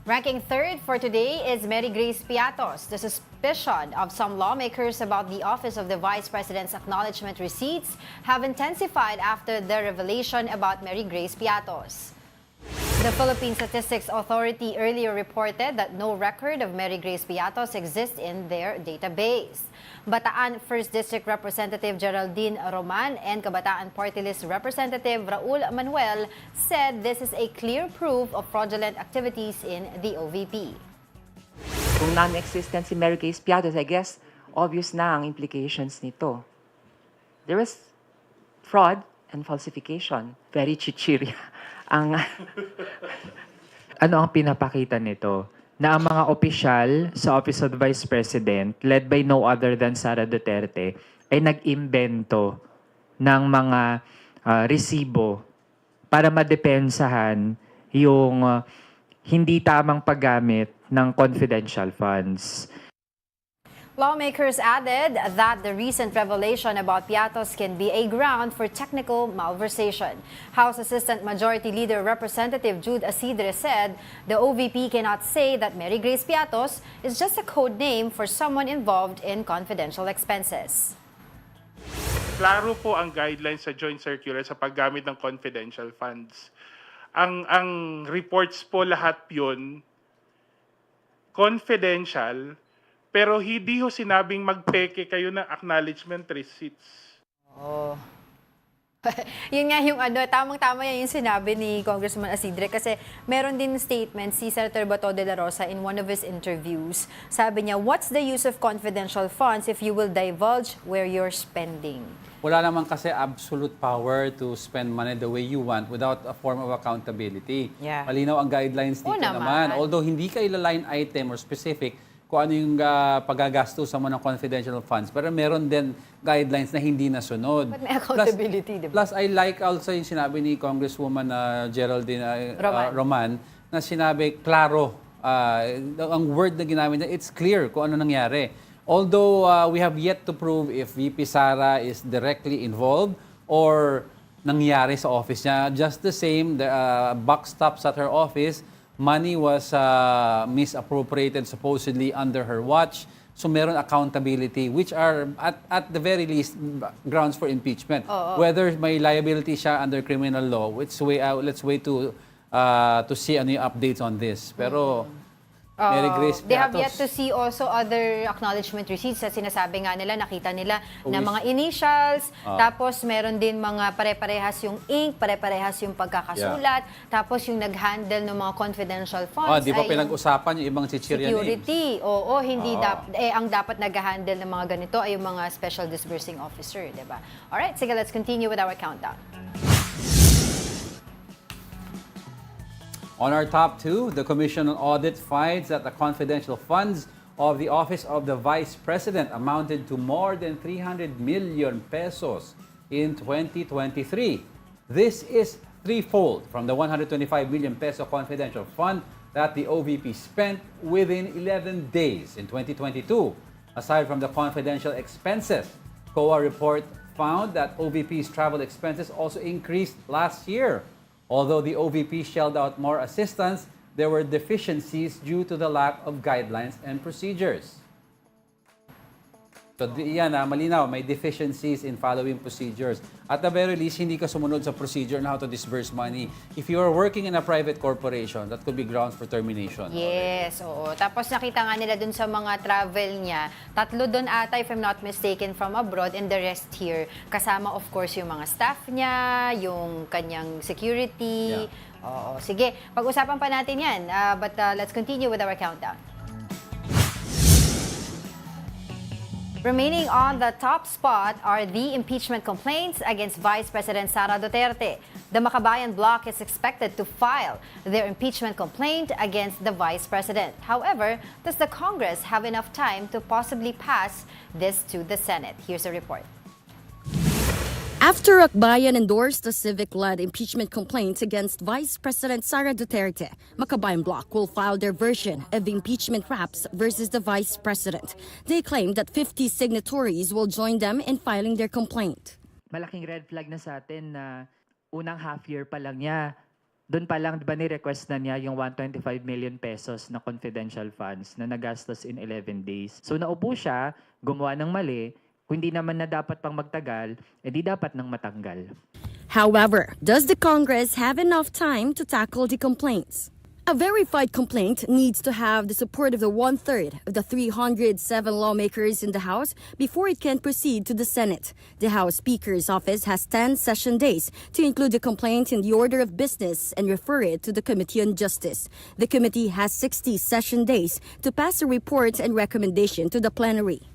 Ranking third for today is Mary Grace Piatos. The suspicion of some lawmakers about the office of the Vice President's acknowledgement receipts have intensified after the revelation about Mary Grace Piatos. The Philippine Statistics Authority earlier reported that no record of Mary Grace Piatos exists in their database. Bataan 1st District Representative Geraldine Roman and Kabataan Party List Representative Raul Manuel said this is a clear proof of fraudulent activities in the OVP. Kung non-existent si Mary Grace Piatos, I guess, obvious na ang implications nito. There was fraud and falsification. Very chichirya. Ano ang pinapakita nito? Na ang mga opisyal sa Office of the Vice President, led by no other than Sara Duterte, ay nag-imbento ng mga resibo para madepensahan yung hindi tamang paggamit ng confidential funds. Lawmakers added that the recent revelation about Piatos can be a ground for technical malversation. House Assistant Majority Leader Representative Jude Asidre said the OVP cannot say that Mary Grace Piatos is just a code name for someone involved in confidential expenses. Klaro po ang guidelines sa joint circular sa paggamit ng confidential funds. Ang reports po lahat yun confidential. Pero hindi ho sinabing magpeke kayo ng acknowledgement receipts. Oh. Yun nga yung tamang-tama yan yung sinabi ni Congressman Asidre kasi meron din statement si Senator Bato de la Rosa in one of his interviews. Sabi niya, what's the use of confidential funds if you will divulge where you're spending? Wala naman kasi absolute power to spend money the way you want without a form of accountability. Yeah. Malinaw ang guidelines dito naman. Although hindi ka ila-line item or specific kung ano yung paggagastusan mo ng confidential funds. Pero meron din guidelines na hindi nasunod. But may accountability, diba? Plus, I like also yung sinabi ni Congresswoman Geraldine Roman na sinabi, klaro, ang word na ginamit niya, it's clear kung ano nangyari. Although we have yet to prove if VP Sara is directly involved or nangyari sa office niya. Just the same, the buck stops at her office. Money was misappropriated supposedly under her watch. So meron accountability which are at the very least grounds for impeachment. Whether may liability siya under criminal law, let's wait to see ano yung updates on this. Pero Mary Grace Piatos. They have yet to see also other acknowledgement receipts na sinasabi nga nila, nakita nila na mga initials, tapos meron din mga pare-parehas yung ink, pare-parehas yung pagkakasulat, tapos yung nag-handle ng mga confidential funds. Di ba pinag-usapan yung ibang chichirya names? Security. Oo, hindi ang dapat nag-handle ng mga ganito ay yung mga special disbursing officer, di ba? Alright, sige, let's continue with our countdown. On our top two, the Commission on Audit finds that the confidential funds of the Office of the Vice President amounted to more than 300 million pesos in 2023. This is threefold from the 125 million peso confidential fund that the OVP spent within 11 days in 2022. Aside from the confidential expenses, COA report found that OVP's travel expenses also increased last year. Although the OVP shelled out more assistance, there were deficiencies due to the lack of guidelines and procedures. So yan, malinaw, may deficiencies in following procedures. At the very least, hindi ka sumunod sa procedure on how to disburse money. If you are working in a private corporation, that could be grounds for termination. Yes, oo. Tapos nakita nga nila dun sa mga travel niya, 3 dun ata, if I'm not mistaken, from abroad and the rest here. Kasama, of course, yung mga staff niya, yung kanyang security. Yeah. Oo, sige. Pag-usapan pa natin yan. But let's continue with our countdown. Remaining on the top spot are the impeachment complaints against Vice President Sara Duterte. The Makabayan bloc is expected to file their impeachment complaint against the Vice President. However, does the Congress have enough time to possibly pass this to the Senate? Here's a report. After Akbayan endorsed a civic-led impeachment complaint against Vice President Sara Duterte, Makabayan Bloc will file their version of the impeachment raps versus the Vice President. They claim that 50 signatories will join them in filing their complaint. Malaking red flag na sa atin na unang half year pa lang niya, doon pa lang, di ba ni-request na niya yung 125 million pesos na confidential funds na nagastos in 11 days. So naupo siya, gumawa ng mali, kung hindi naman na dapat pang magtagal, edi dapat nang matanggal. However, does the Congress have enough time to tackle the complaints? A verified complaint needs to have the support of the 1/3 of the 307 lawmakers in the House before it can proceed to the Senate. The House Speaker's office has 10 session days to include the complaint in the order of business and refer it to the Committee on Justice. The committee has 60 session days to pass a report and recommendation to the plenary.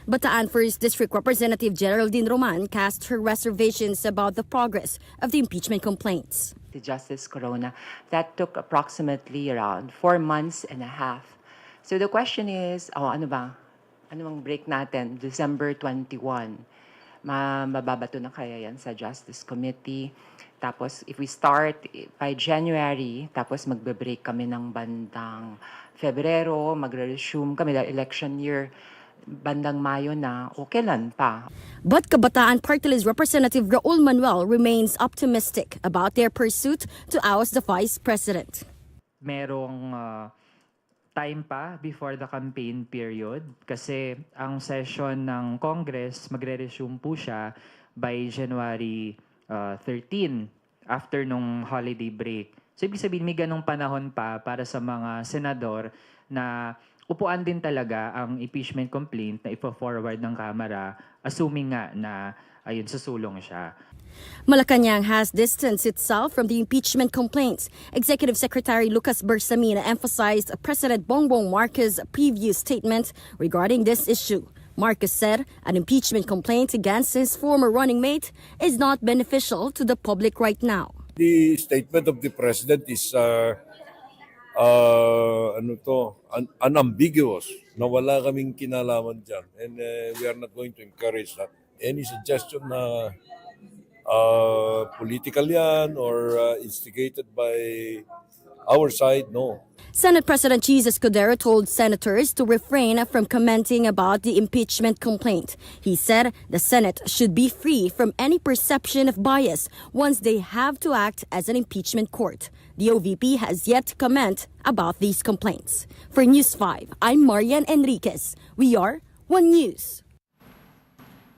Bataan First District Representative Geraldine Roman cast her reservations about the progress of the impeachment complaints. The Justice Corona, that took approximately around 4 months and a half. So the question is, ano ba? Ano bang break natin? December 21. Mababato na kaya yan sa Justice Committee. Tapos if we start by January, tapos magbe-break kami ng bandang Febrero, magre-resume kami dahil election year. Bandang Mayo na o kailan pa. But Kabataan Party List Representative Raul Manuel remains optimistic about their pursuit to oust the Vice President. Merong time pa before the campaign period kasi ang session ng Congress magre-resume po siya by January 13 after nung holiday break. So ibig sabihin may ganong panahon pa para sa mga senador na upuan din talaga ang impeachment complaint na ipo-forward ng Kamara, assuming nga na ayun, susulong siya. Malacanang has distanced itself from the impeachment complaints. Executive Secretary Lucas Bersamina emphasized President Bongbong Marcos' previous statement regarding this issue. Marcos said an impeachment complaint against his former running mate is not beneficial to the public right now. The statement of the President is unambiguous na wala kaming kinalaman dyan. And we are not going to encourage that. Any suggestion na political yan or instigated by our side, no. Senate President Jesus Escudero told senators to refrain from commenting about the impeachment complaint. He said the Senate should be free from any perception of bias once they have to act as an impeachment court. The OVP has yet to comment about these complaints. For News 5, I'm Marian Enriquez. We are One News.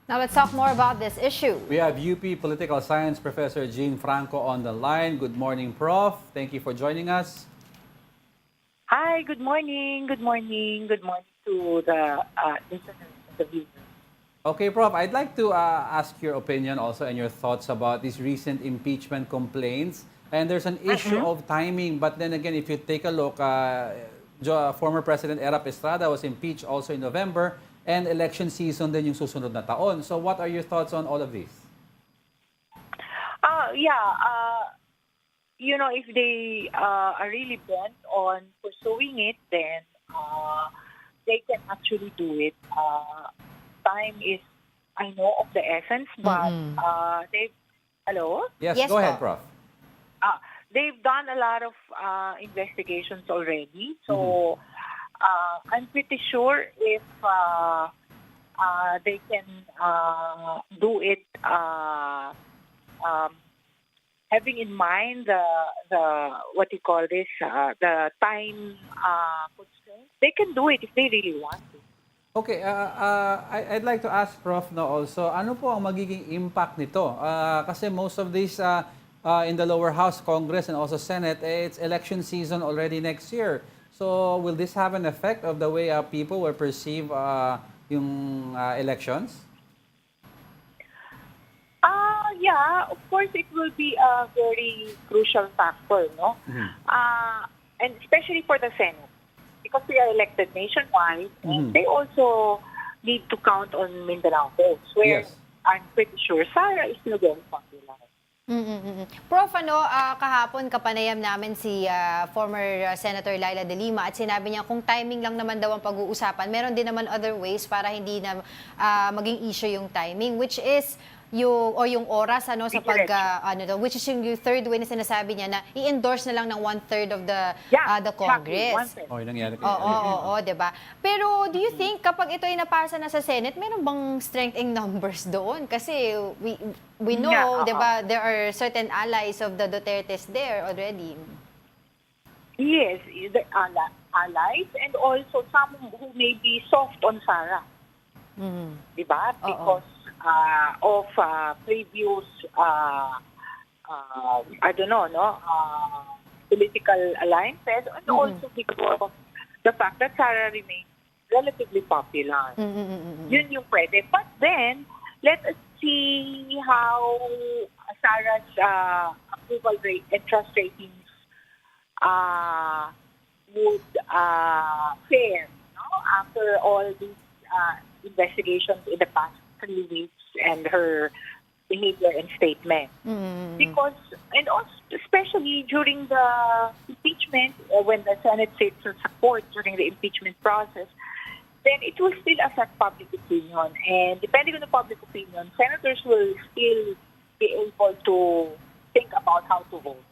Now let's talk more about this issue. We have UP Political Science Professor Jean Franco on the line. Good morning, Prof. Thank you for joining us. Hi, good morning. Good morning. Good morning to the listeners and the viewers. Okay, Prof, I'd like to ask your opinion also and your thoughts about these recent impeachment complaints. And there's an issue of timing, but then again, if you take a look, former President Erap Estrada was impeached also in November, and election season din yung susunod na taon. So what are your thoughts on all of this? If they are really bent on pursuing it, then they can actually do it. Time is, I know, of the essence, but Hello? Yes, go ahead, Prof. They've done a lot of investigations already, so I'm pretty sure if they can do it having in mind the what you call this the time constraint, they can do it if they really want to. Okay, I'd like to ask Prof na also, ano po ang magiging impact nito? Kasi most of these in the lower house, Congress, and also Senate, it's election season already next year. So will this have an effect of the way people will perceive yung elections? Yeah, of course it will be a very crucial factor, no? And especially for the Senate, because we are elected nationwide, and they also need to count on Mindanao votes, where I'm pretty sure Sara is still very popular. Prof, kahapon kapanayam namin si former Senator Laila De Lima at sinabi niya kung timing lang naman daw ang pag-uusapan, meron din naman other ways para hindi na maging issue yung timing, which is yung oras sa which is yung third way na sinasabi niya na i-endorse na lang ng 1/3 of the Congress. Exactly, 1/3. Oh, yun nangyari. Oo, 'di ba? Pero do you think kapag ito ay napasa na sa Senate, meron bang strength in numbers doon? Kasi we know, 'di ba, there are certain allies of the Dutertes there already. Yes, the allies and also some who may be soft on Sara. Di ba? Because of previous, I don't know, political alliances, and also because of the fact that Sara remains relatively popular. Yun yung pwede. But then, let us see how Sara's approval rate and trust ratings would fare after all these investigations in the past 3 weeks and her behavior and statement. Because, and also especially during the impeachment, when the Senate states her support during the impeachment process, then it will still affect public opinion. And depending on the public opinion, senators will still be able to think about how to vote.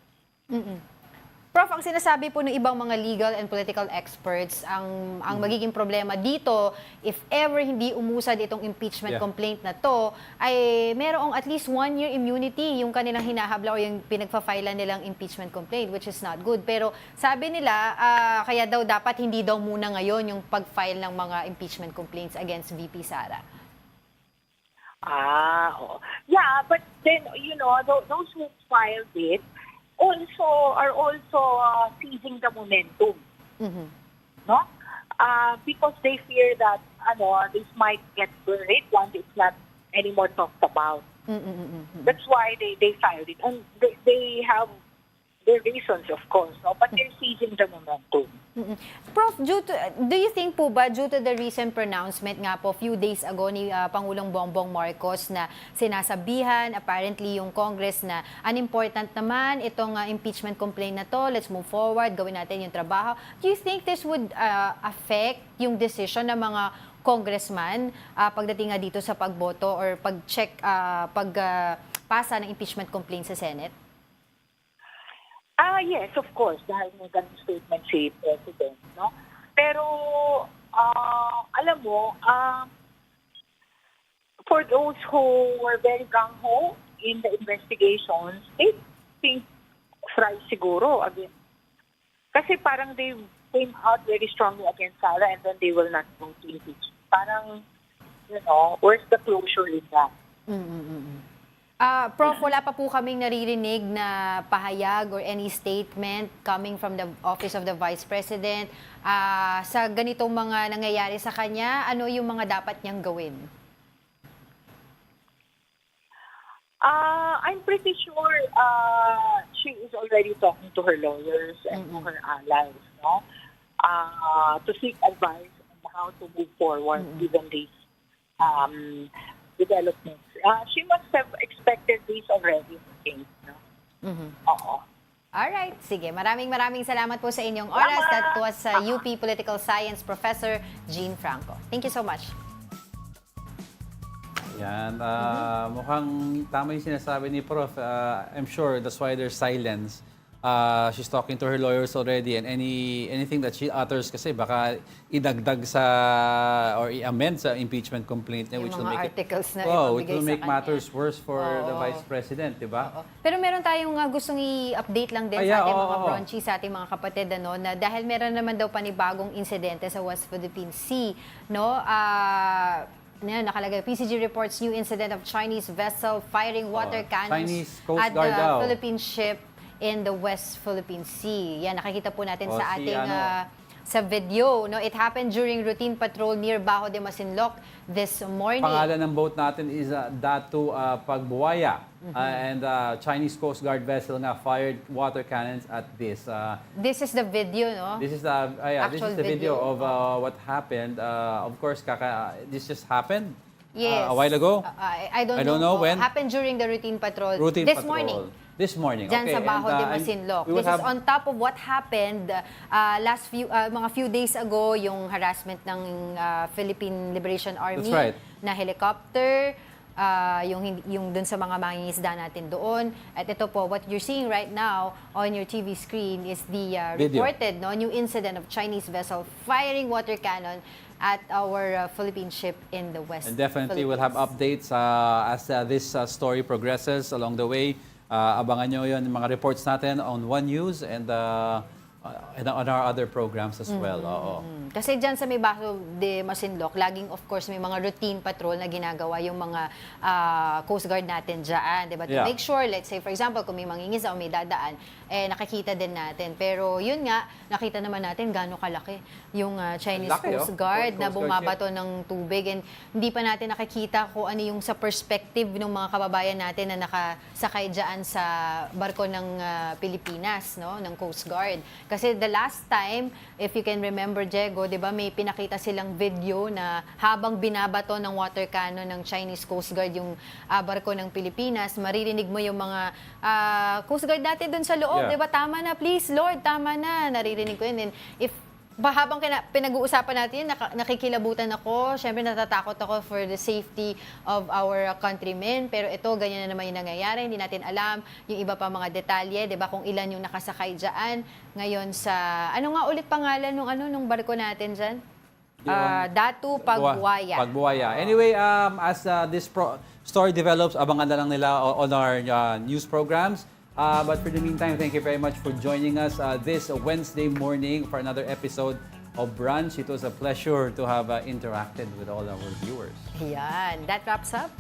Prof, ang sinasabi po ng ibang mga legal and political experts, ang magiging problema dito, if ever hindi umusad itong impeachment complaint na to, ay merong at least 1-year immunity yung kanilang hinahabla o yung pinagfa-file nilang impeachment complaint, which is not good. Pero sabi nila, kaya daw dapat hindi daw muna ngayon yung pag-file ng mga impeachment complaints against VP Sara. Yeah, but then, those who filed it, are also seizing the momentum, no? Because they fear that this might get buried once it's not anymore talked about. That's why they filed it, and they have their reasons, of course, no? But they're seizing the momentum. Prof, do you think po ba due to the recent pronouncement nga po few days ago ni Pangulong Bongbong Marcos na sinasabihan apparently yung Congress na unimportant naman itong impeachment complaint na to, let's move forward, gawin natin yung trabaho. Do you think this would affect yung decision ng mga congressman pagdating nga dito sa pagboto or pag-check, pagpasa ng impeachment complaint sa Senate? Yes, of course, dahil may ganung statement si President, no? Pero, alam mo, for those who were very gung-ho in the investigations, they think thrice siguro again. Kasi parang they came out very strongly against Sara and then they will not vote to impeach. Parang, where's the closure in that? Prof, wala pa po kaming naririnig na pahayag or any statement coming from the Office of the Vice President. Sa ganitong mga nangyayari sa kanya, ano yung mga dapat niyang gawin? I'm pretty sure she is already talking to her lawyers and to her allies, no? To seek advice on how to move forward given these developments. She must have expected this already, I think. No? Alright, sige. Maraming salamat po sa inyong oras. That was UP Political Science Professor Jean Franco. Thank you so much. Yan. Mukhang tama yung sinasabi ni Prof. I'm sure that's why there's silence. She's talking to her lawyers already and anything that she utters kasi baka idagdag sa or i-amend sa impeachment complaint niya, which will make articles na which will make matters worse for the Vice President, di ba? Pero meron tayong gustong i-update lang din sa ating mga Brunchy, sa ating mga kapatid, na dahil meron naman daw panibagong insidente sa West Philippine Sea, no? Nakalagay, PCG reports new incident of Chinese vessel firing water cannons at the Philippine ship in the West Philippine Sea. Yan, nakikita po natin sa ating sa video. No? It happened during routine patrol near Bajo de Masinloc this morning. Pangalan ng boat natin is Datu Pagbuwaya. And Chinese Coast Guard vessel na fired water cannons at this. This is the video, no? This is the video of what happened. Of course, this just happened a while ago. I don't know when. Happened during the routine patrol morning. This morning. Diyan sa Bajo de Masinloc. This is on top of what happened mga few days ago, yung harassment ng Philippine Liberation Army na helicopter. yung dun sa mga mangingisda natin doon. At ito po, what you're seeing right now on your TV screen is the reported new incident of Chinese vessel firing water cannon at our Philippine ship in the West And definitely we'll have Philippines. updates as this story progresses along the way. Abangan nyo yun, mga reports natin on One News and on our other programs as well. Oo. Kasi dyan sa may Bajo de Masinloc, laging of course may mga routine patrol na ginagawa yung mga Coast Guard natin dyan. Diba? To make sure, let's say for example, kung may mangingisda o may dadaan, nakikita din natin. Pero yun nga, nakita naman natin gano'ng kalaki yung Chinese Coast Guard na bumabato ng tubig. And hindi pa natin nakikita kung ano yung sa perspective ng mga kababayan natin na nakasakay dyan sa barko ng Pilipinas, no, ng Coast Guard. Kasi the last time, if you can remember, Diego, di ba, may pinakita silang video na habang binabato ng water cannon ng Chinese Coast Guard yung barko ng Pilipinas, maririnig mo yung mga Coast Guard natin dun sa loob, di ba? Tama na, please, Lord, tama na. Naririnig ko yun. And if habang pinag-uusapan natin yun, nakikilabutan ako. Siyempre, natatakot ako for the safety of our countrymen. Pero ito, ganyan na naman yung nangyayari. Hindi natin alam yung iba pa mga detalye, di ba? Kung ilan yung nakasakay dyan. Ngayon sa, ano nga ulit pangalan nung barko natin dyan? Datu Pagbuaya. Pagbuaya. Anyway, as this story develops, abangan na lang nila on our news programs. But for the meantime, thank you very much for joining us this Wednesday morning for another episode of Brunch. It was a pleasure to have interacted with all our viewers. Yan. That wraps up.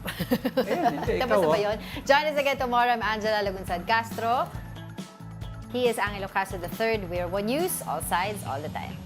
Ayan, Tapos na ba yun? Join us again tomorrow. I'm Angela Lagunsad Castro. He is Angelo Castro III. We're One News, all sides, all the time.